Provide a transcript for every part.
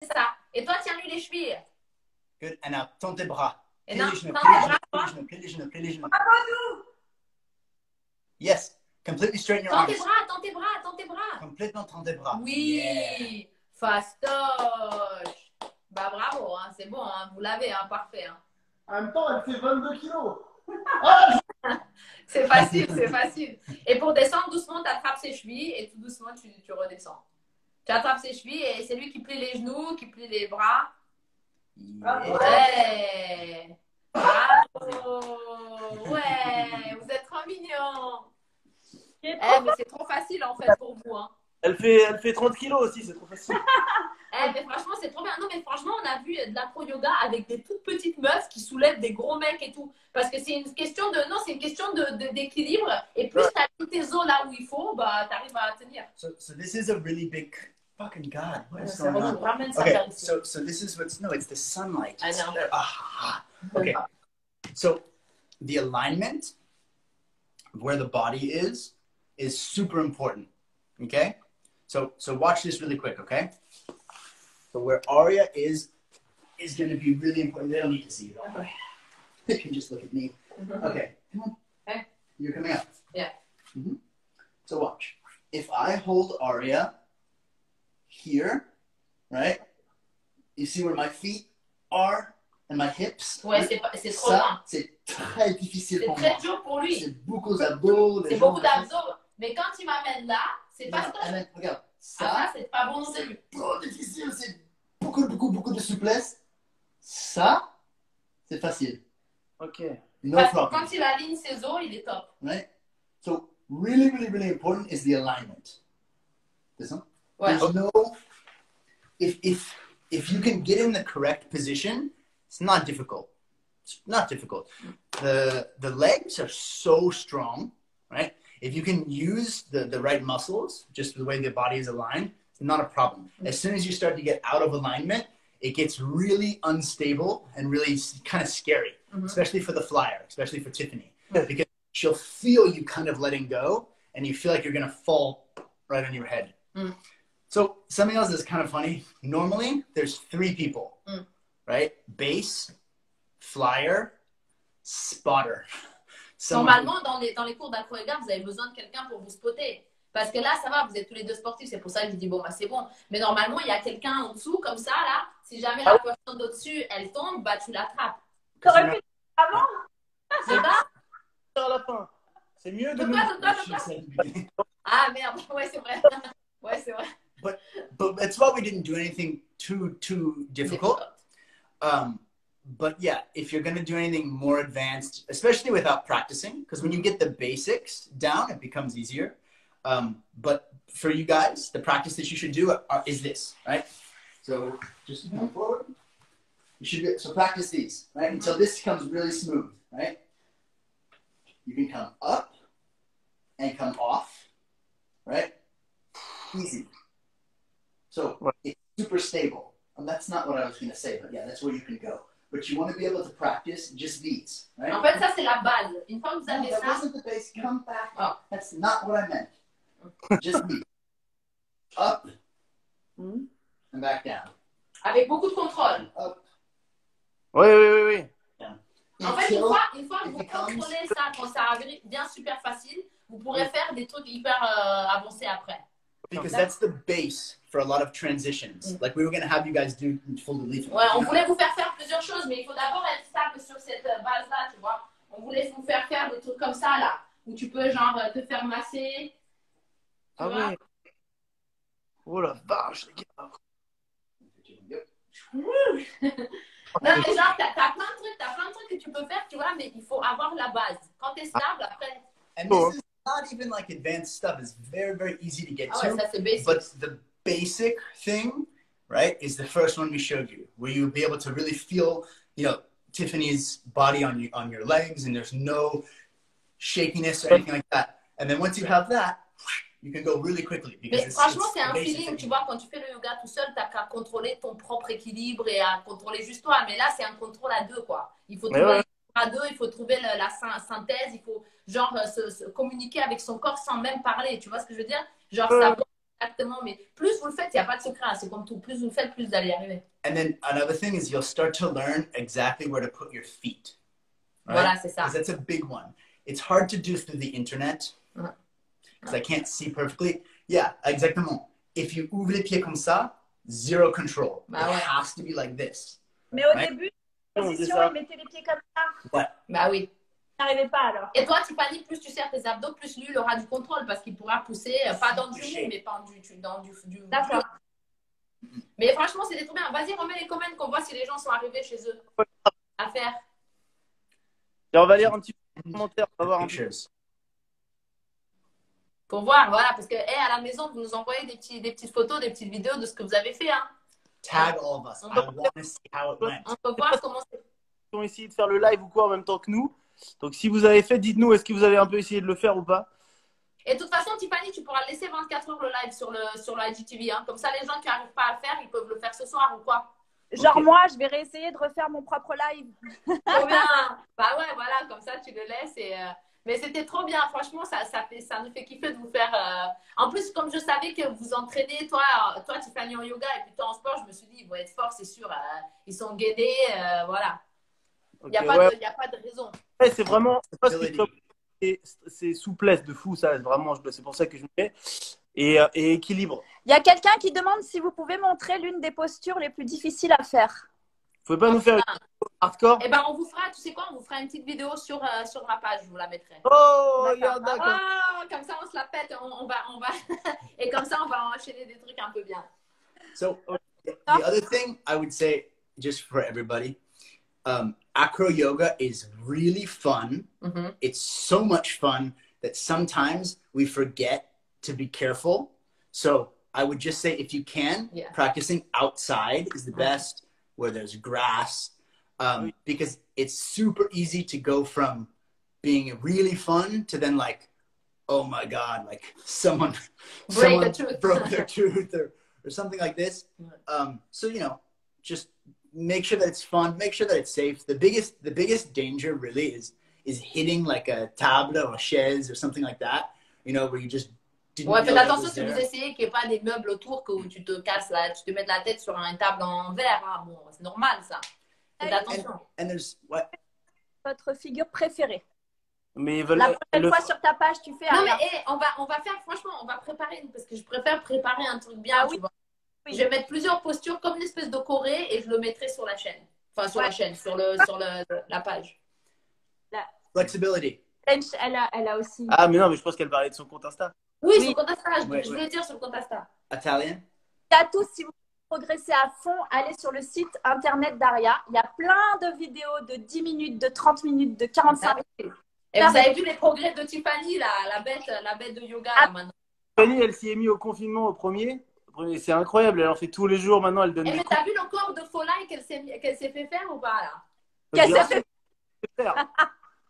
C'est ça. Et toi, tiens-lui les chevilles. Good. And now, tends tes bras. Et Plie non, les genoux, tends plie les tes genoux, bras, plie les genoux, plie les genoux, plie les genoux. Bravo. Yes. Completely straighten your tends tes arms. bras, tends tes bras, tends tes bras. Complètement tends tes bras. Oui, Yeah. fastoche. Bah bravo, hein, c'est bon, hein, vous l'avez, hein, parfait. Hein. En même temps, elle fait 22 kilos. C'est facile, c'est facile. Et pour descendre doucement, tu attrapes ses chevilles et tout doucement, tu redescends. Tu attrapes ses chevilles et c'est lui qui plie les genoux, qui plie les bras. Yeah. Ouais. Bravo. Ouais, vous êtes trop mignons. Mais c'est trop facile en fait pour vous. Hein. Elle fait 30 kilos aussi, c'est trop facile. Mais franchement, c'est trop bien. Non, mais franchement, on a vu de l'acro-yoga avec des toutes petites meufs qui soulèvent des gros mecs et tout. Parce que c'est une question de, non, c'est une question d'équilibre. Et plus tu as mis tes os là où il faut, bah, tu arrives à tenir. So this is a really big fucking God. What is C'est going on? ramène ça Okay, vers ici. so this is what's no, it's the sunlight. I know. Okay, so the alignment of where the body is super important. Okay, so watch this really quick. Okay, so where Arya is going to be really important. They don't need to see it all. Okay. They can just look at me. Okay, come on. Okay. You're coming up. Yeah. Mm-hmm. So watch. If I hold Arya here, right? You see where my feet are and my hips? Ouais, c'est trop loin. Ça, c'est très difficile C'est pour moi. très dur pour lui. C'est beaucoup d'abdos. C'est beaucoup d'abdos. Mais quand il m'amène là, c'est pas ça. Regarde, Ça, c'est pas bon non plus. c'est trop difficile. C'est beaucoup de souplesse. Ça, c'est facile. Ok. No Parce que problem. quand il aligne ses os, il est top. Right? So really important is the alignment. This one? Ouais. There's no, if you can get in the correct position, it's not difficult. It's not difficult. The legs are so strong, right? If you can use the right muscles, just the way the body is aligned, it's not a problem. As soon as you start to get out of alignment, it gets really unstable and really kind of scary, especially for the flyer, especially for Tiffany, because she'll feel you kind of letting go and you feel like you're going to fall right on your head. So something else that's kind of funny. Normally, there's 3 people, right? Base, flyer, spotter. Normalement, dans les cours d'acro-yoga, vous avez besoin de quelqu'un pour vous spotter. Parce que là, ça va, vous êtes tous les deux sportifs. C'est pour ça que je dis, bon, bah, c'est bon. Mais normalement, il y a quelqu'un en dessous, comme ça, là. Si jamais la personne d'au-dessus, elle tombe, bah, tu l'attrapes. T'aurais fait avant? C'est ça? À la fin. C'est mieux de Ah, merde. Ouais, c'est vrai. Ouais, c'est vrai. But that's why we didn't do anything too difficult. But yeah, if you're going to do anything more advanced, especially without practicing, because when you get the basics down, it becomes easier. But for you guys, the practice that you should do is this, right? So just come forward. You should so practice these, right? Until this becomes really smooth, right? You can come up and come off, right? Easy. So it's super stable. And that's not what I was going to say, but yeah, that's where you can go. But you want to be able to practice just these, right? En fait, ça, c'est la base. Une fois que vous avez That ça, wasn't the base. Come back. Oh. That's not what I meant. Just these. Up and back down. avec beaucoup de contrôle. Up. Oui. En fait, une Until fois que it vous becomes- contrôlez ça, quand ça devient super facile, vous pourrez faire des trucs hyper avancés après. Because that's the base for a lot of transitions. Like we were going to have you guys do full relief. Ouais, on voulait vous faire faire plusieurs choses, mais il faut d'abord être stable sur cette base-là, tu vois. On voulait vous faire faire des trucs comme ça, là, où tu peux, genre, te faire masser. Tu vois? oui. Oh la vache, les gars. Non, mais genre, t'as plein de trucs que tu peux faire, tu vois, mais il faut avoir la base. Quand t'es stable, après... And this is not even like advanced stuff. It's very easy to get Ah ouais, to. ça, c'est basic. But the basic thing, right, is the first one we showed you, where you'll be able to really feel, you know, Tiffany's body on your legs, and there's no shakiness or anything like that. And then once you have that, you can go really quickly. Because Mais franchement, c'est the un basic feeling, thing. tu vois, quand tu fais le yoga tout seul, t'as qu'à contrôler ton propre équilibre et à contrôler juste toi. Mais là, c'est un contrôle à deux, quoi. Il faut trouver ouais. à deux, il faut trouver la synthèse, il faut, genre, se communiquer avec son corps sans même parler. Tu vois ce que je veux dire? Genre, exactement. Mais plus vous le faites, il n'y a pas de secret. Hein. C'est comme tout. Plus vous le faites, plus vous allez y arriver. And then another thing is you'll start to learn exactly where to put your feet. Right? Voilà, c'est ça. Because that's a big one. It's hard to do through the internet because I can't see perfectly. Yeah, exactement. If you ouvres les pieds comme ça, zero control. Bah it ouais. has to be like this. Mais au Ouais. début, On dit position, ça. il mettait les pieds comme ça. Ouais. Bah oui. Il n'arrivait pas alors. Et toi, Tiffany, plus tu serres tes abdos, plus lui, il aura du contrôle parce qu'il pourra pousser, pas dans du mou, mais pas dans du D'accord. Mais franchement, c'était trop bien. Vas-y, remets les comments qu'on voit si les gens sont arrivés chez eux à faire. Et on va lire un petit peu les commentaires. On va voir un peu. Pictures. Pour voir, voilà, parce que à la maison, vous nous envoyez des petites photos, des petites vidéos de ce que vous avez fait. Hein. Tag all of us. I want to see how it went. On peut voir comment c'est. Ils ont essayé de faire le live ou quoi en même temps que nous. Donc si vous avez fait, dites-nous, est-ce que vous avez un peu essayé de le faire ou pas? Et de toute façon, Tiffany, tu pourras laisser 24 heures le live sur le IGTV. Hein. Comme ça, les gens qui n'arrivent pas à le faire, ils peuvent le faire ce soir ou quoi. Genre Ok. moi, je vais réessayer de refaire mon propre live. Trop bien. Bah ouais, voilà, comme ça, tu le laisses. Mais c'était trop bien. Franchement, ça nous fait kiffer de vous faire. En plus, comme je savais que vous entraînez, toi, Tiffany en yoga et puis toi en sport, je me suis dit, ils vont être forts, c'est sûr. Ils sont gainés. Voilà. Il n'y a, Ok, y a pas de raison. ouais, c'est vraiment. C'est souplesse de fou, ça. Vraiment, c'est pour ça que je me mets. Et équilibre. Il y a quelqu'un qui demande si vous pouvez montrer l'une des postures les plus difficiles à faire. Vous pouvez pas nous faire une hardcore? Eh ben, on vous fera, tu sais quoi, on vous fera une petite vidéo sur ma page, je vous la mettrai. Oh, regarde, d'accord. Oh, comme ça, on se la pète, on va, et comme ça, on va enchaîner des trucs un peu bien. So the other thing I would say, just for everybody, acro yoga is really fun. Mhm. It's so much fun that sometimes we forget to be careful. So I would just say, if you can, Yeah. practicing outside is the best, where there's grass, because it's super easy to go from being really fun to then like, oh my God, like someone Break a tooth. broke their tooth or something like this. So, you know, just make sure that it's fun, make sure that it's safe. The biggest danger really is hitting like a table or a chaise or something like that, you know, where you just didn't Ouais, know faites that attention was si vous there. essayez qu'il n'y ait pas des meubles autour que tu te casses tu te mets la tête sur une table en verre. Hein. Bon, c'est normal ça. Faites attention. And there's what? Votre figure préférée. Mais ils veulent La prochaine le- fois sur ta page, tu fais Non, un. mais on va faire, franchement, on va préparer, parce que je préfère préparer un truc bien, Ah tu oui. vois. Oui. Je vais mettre plusieurs postures comme une espèce de choré et je le mettrai sur la chaîne. Enfin, sur la chaîne, sur la page. Flexibility. Elle a aussi. Ah, mais non, mais je pense qu'elle parlait de son compte Insta. Oui, Oui. sur le compte Insta, Ouais, je ouais. voulais dire sur le compte Insta. Italian. À tous, si vous progressez à fond, allez sur le site internet d'Aria. Il y a plein de vidéos de 10 minutes, de 30 minutes, de 45 minutes. Et vous avez vu les progrès de Tiffany, la bête de yoga, là, maintenant. Fanny, elle s'y est mise au confinement au premier. C'est incroyable, elle en fait tous les jours maintenant, elle donne Eh, des mais cours. t'as vu le corps de Folai qu'elle s'est fait faire ou pas, là? Qu'elle Bien s'est sûr, c'est faire.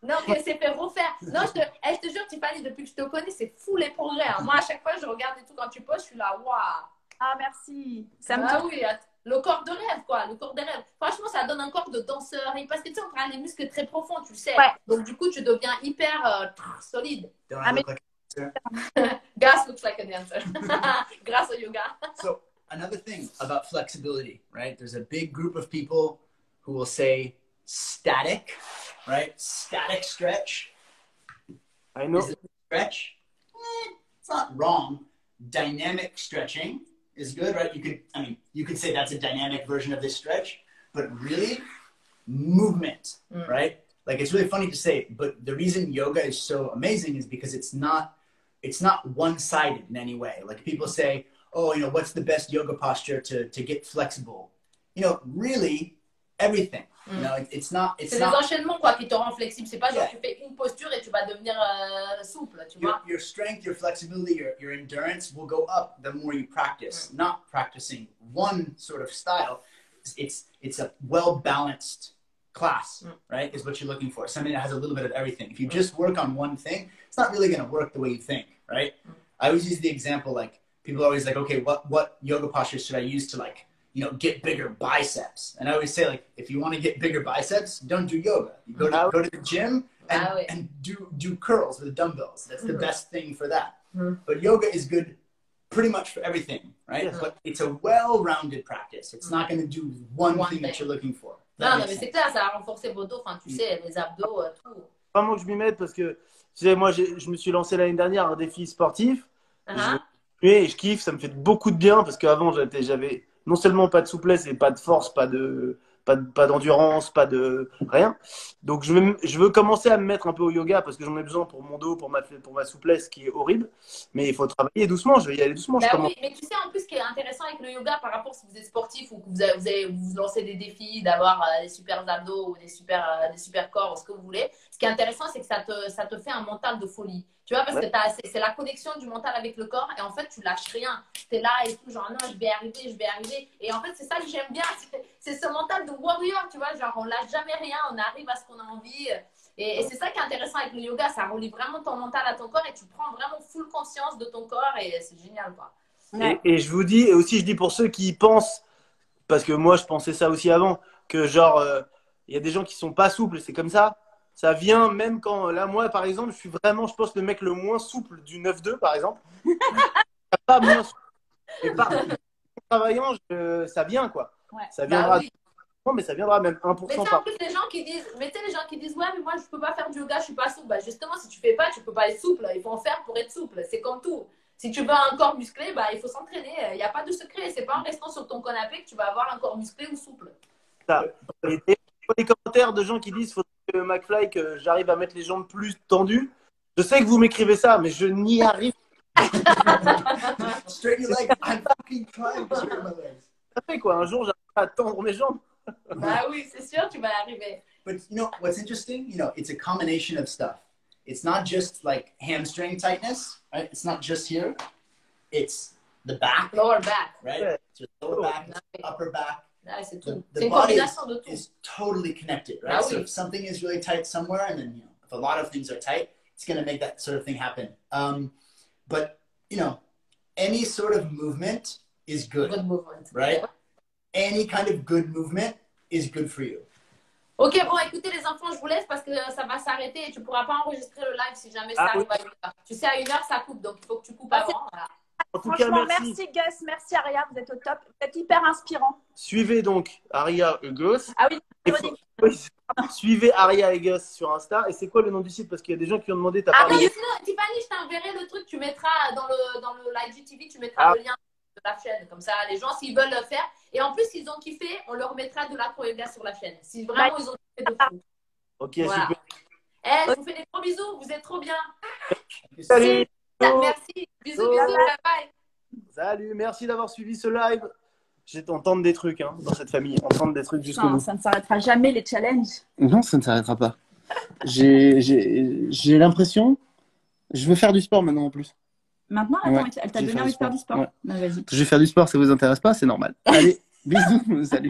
Non, qu'elle s'est fait refaire. Non, je te jure, Tiffany, depuis que je te connais, c'est fou les progrès. Hein. Moi, à chaque fois, je regarde et tout, quand tu postes, je suis là, waouh. Ah, merci. Ça me Ah touche. oui, le corps de rêve, quoi. Le corps des rêves. Franchement, ça donne un corps de danseur. Et parce que tu sais, on travaille les muscles très profonds, tu le sais. Ouais. Donc, du coup, tu deviens hyper solide. Don't Ah, I mais- look like a dancer? Gas looks like a dancer. Grâce au yoga. So another thing about flexibility, right? There's a big group of people who will say static, right? Static stretch. I know. Is it stretch? It's not wrong. Dynamic stretching is good, right? You could say that's a dynamic version of this stretch, but really movement, right? Like it's really funny to say, but the reason yoga is so amazing is because it's not one-sided in any way. Like people say, oh, you know, what's the best yoga posture to get flexible? You know, really everything. You know, it's not C'est des enchaînements, quoi, qui te rendent flexible. C'est pas genre, Yeah. tu fais une posture et tu vas devenir souple, tu vois. your strength, your flexibility, your endurance will go up the more you practice. Not practicing one sort of style. It's a well-balanced class, right? Is what you're looking for. Something that has a little bit of everything. If you just work on one thing, it's not really going to work the way you think, right? I always use the example, like people are always like, okay, what yoga postures should I use to, like, you know, get bigger biceps? And I always say, like, if you want to get bigger biceps, don't do yoga. You go to the gym and do curls with dumbbells. That's the best thing for that. But yoga is good pretty much for everything, right? Yes. But it's a well-rounded practice. It's not going to do one thing that you're looking for. That Non, makes mais c'est sense. clair, ça a renforcé vos dos, enfin, tu sais, les abdos, tout. Vraiment que je m'y mette parce que, tu sais, moi, je me suis lancé l'année dernière un défi sportif. Uh-huh. Et je kiffe, ça me fait beaucoup de bien parce qu'avant, j'avais non seulement pas de souplesse et pas de force, pas d'endurance, pas de rien. Donc, je veux commencer à me mettre un peu au yoga parce que j'en ai besoin pour mon dos, pour ma souplesse qui est horrible. Mais il faut travailler doucement, je vais y aller doucement. Bah oui, mais tu sais, en plus, ce qui est intéressant avec le yoga par rapport si vous êtes sportif ou que vous lancez des défis d'avoir des super abdos ou des super corps ou ce que vous voulez, ce qui est intéressant, c'est que ça te fait un mental de folie. Tu vois, parce Ouais. que c'est la connexion du mental avec le corps et en fait, tu lâches rien. Tu es là et tout, genre non, je vais arriver. Et en fait, c'est ça que j'aime bien. C'est ce mental de warrior, tu vois, genre on lâche jamais rien, on arrive à ce qu'on a envie. Et c'est ça qui est intéressant avec le yoga, ça relie vraiment ton mental à ton corps et tu prends vraiment full conscience de ton corps et c'est génial, quoi. Ouais. Et je vous dis, et aussi je dis pour ceux qui pensent, parce que moi je pensais ça aussi avant, que genre, il y a des gens qui sont pas souples, c'est comme ça. Ça vient même quand, là moi par exemple, je suis vraiment, je pense, le mec le moins souple du 9-2 par exemple. Pas moins souple. Et par en travaillant, ça vient quoi. Ouais. Ça viendra, Bah oui. mais ça viendra même 1% Mais tu sais, en par. plus, les gens qui disent, ouais, mais moi, je peux pas faire du yoga, je suis pas souple. Bah, justement, si tu fais pas, tu peux pas être souple. Il faut en faire pour être souple. C'est comme tout. Si tu veux un corps musclé, bah, il faut s'entraîner. Il n'y a pas de secret. C'est pas en restant sur ton canapé que tu vas avoir un corps musclé ou souple. Ça. Et les commentaires de gens qui disent faut que McFly, que j'arrive à mettre les jambes plus tendues. Je sais que vous m'écrivez ça, mais je n'y arrive Straighten your legs. I'm fucking trying to straighten my legs. pas fait quoi. Un jour, j'arrive à tendre mes jambes. Bah oui, c'est sûr, tu vas y arriver. But you know what's interesting? You know, it's a combination of stuff. It's not just like hamstring tightness, right? It's not just here. It's the back, Lower back. right? Yeah. It's your lower back, it's your upper back. Là, c'est The, tout. the C'est une body combinaison de tout. is totally connected, right? Ah So oui. if something is really tight somewhere, and then you know, if a lot of things are tight, it's going to make that sort of thing happen. But you know, any sort of movement is good, Good movement. right? Any kind of good movement is good for you. Ok, bon, écoutez les enfants, je vous laisse parce que ça va s'arrêter et tu pourras pas enregistrer le live si jamais ça Ah, arrive à 1h. Tu sais, à 1h, ça coupe, donc il faut que tu coupes avant. Voilà. En tout cas, Franchement, merci. merci Gus, merci Aria, vous êt au top. Vous êtes hyper inspirant. Suivez donc Aria Egos. Ah oui, Et oui, suivez Aria Egos sur Insta. Et c'est quoi le nom du site? Parce qu'il y a des gens qui ont demandé. T'as Ah, parlé. mais sinon, Tiffany, je t'enverrai le truc, tu mettras dans le l'IGTV, tu mettras le lien de la chaîne. Comme ça, les gens, s'ils veulent le faire. Et en plus, s'ils ont kiffé, on leur mettra de l'acro-yoga sur la chaîne. Si vraiment ils ont kiffé de fou. Ok, Voilà. super. Je vous fais des gros bisous, vous êtes trop bien. Salut. Merci. Bisous, Bye bisous, bye. bye bye. Salut, merci d'avoir suivi ce live. J'ai entendre des trucs hein, dans cette famille, entendre des trucs jusqu'au Putain, bout. ça ne s'arrêtera jamais les challenges. Non, ça ne s'arrêtera pas. J'ai l'impression. Je veux faire du sport maintenant en plus. Maintenant, attends, Ouais, elle t'a je vais donné faire envie du de faire du sport. sport. Ouais. Bah, vas-y. Je vais faire du sport, ça vous intéresse pas, c'est normal. Allez, bisous, salut.